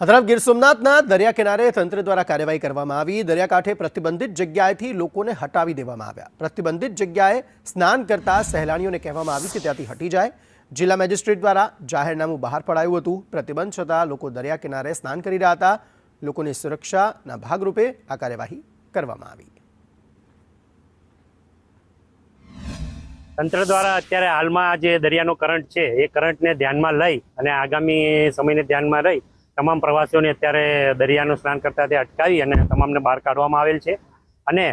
આ તરફ ગીર સોમનાથના દરિયા કિનારે તંત્ર દ્વારા કાર્યવાહી કરવામાં આવી। દરિયાકાંઠે પ્રતિબંધિત જગ્યાએથી લોકોને હટાવી દેવામાં આવ્યા। પ્રતિબંધિત જગ્યાએ સ્નાન કરતા સહેલાણીઓને કહેવામાં આવ્યું કે ત્યાંથી હટી જાય। જિલ્લા મેજિસ્ટ્રેટ દ્વારા જાહેરનામું બહાર પડાયું હતું। પ્રતિબંધ છતાં લોકો દરિયા કિનારે સ્નાન કરી રહ્યા હતા। લોકોની સુરક્ષાના ભાગરૂપે આ કાર્યવાહી કરવામાં આવી। તંત્ર દ્વારા અત્યારે હાલમાં જે દરિયાનો કરંટ છે એ કરંટને ધ્યાનમાં લઈ અને આગામી સમયને ધ્યાનમાં લઈ તમામ પ્રવાસીઓને અત્યારે દરિયાનું સ્નાન કરતા તે અટકાવી અને તમામને બહાર કાઢવામાં આવેલ છે। અને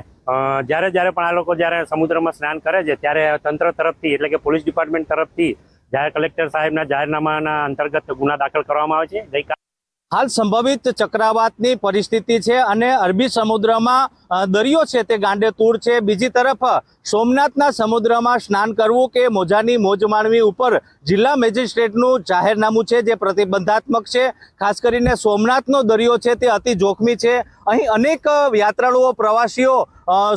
જ્યારે પણ આ લોકો જ્યારે સમુદ્રમાં સ્નાન કરે છે ત્યારે તંત્ર તરફથી એટલે કે પોલીસ ડિપાર્ટમેન્ટ તરફથી જાહેર કલેક્ટર સાહેબના જાહેરનામાના અંતર્ગત ગુના દાખલ કરવામાં આવે છે। ગઈકાલે हाल संभावित चक्रवातनी परिस्थिति है અને अरबी समुद्रमा दरियो है ते गांडे तूर है। बीजी तरफ सोमनाथना समुद्रमा स्नान करवू के मोजानी मोज माणवी उपर जिला मेजिस्ट्रेटनु जाहेरनामું છે જે प्रतिबंधात्मक है। खास करीने सोमनाथनो दरियो है ते अति जोखमी है। અહીં अनेक यात्राळुओ प्रवासीओ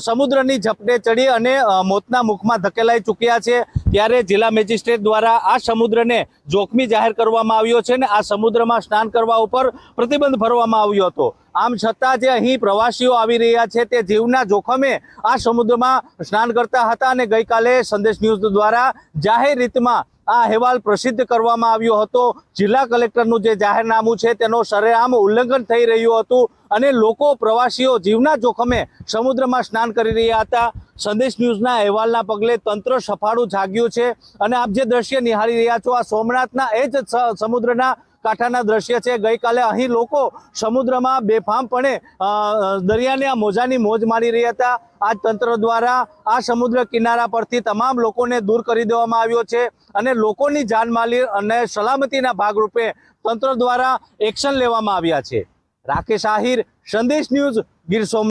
समुद्रनी झपटे चढ़ी अने मोतना मुखमां धकेलाई चूक्या है। त्यारे जिला मेजिस्ट्रेट द्वारा आ समुद्रने जोखमी जाहेर करवामां आव्यो छे ने आ समुद्रमा स्नान करवा उपर प्रतिबंध भरवामां आव्यो हतो। आम छतां जे અહીં પ્રવાસીઓ આવી રહ્યા છે તે જીવના જોખમે આ સમુદ્રમાં સ્નાન કરતા હતા અને ગઈકાલે સંદેશ ન્યૂઝ દ્વારા જાહેર રીતમાં આ અહેવાલ પ્રસિદ્ધ કરવામાં આવ્યો હતો। જિલ્લા કલેક્ટરનું જે જાહેરનામું છે તેનો સરેઆમ ઉલ્લંઘન થઈ રહ્યું હતું અને લોકો પ્રવાસીઓ જીવના જોખમે સમુદ્રમાં સ્નાન કરી રહ્યા હતા। સંદેશ ન્યૂઝના અહેવાલના પગલે તંત્ર સફાળું જાગ્યું છે અને આપ જે દ્રશ્ય નિહાળી રહ્યા છો આ સોમનાથના એ જ સમુદ્રના કાંઠાના દ્રશ્ય છે। ગઈકાલે અહીં લોકો સમુદ્રમાં બેફામપણે દરિયાને આ મોજાની મોજ માણી રહ્યા હતા। આ તંત્ર દ્વારા આ સમુદ્ર કિનારા પરથી તમામ લોકોને દૂર કરી દેવામાં આવ્યો છે અને લોકોની જાનમાલી અને સલામતીના ભાગરૂપે તંત્ર દ્વારા એક્શન લેવામાં આવ્યા છે। રાકેશ આહિર, સંદેશ ન્યૂઝ, ગીર સોમનાથ।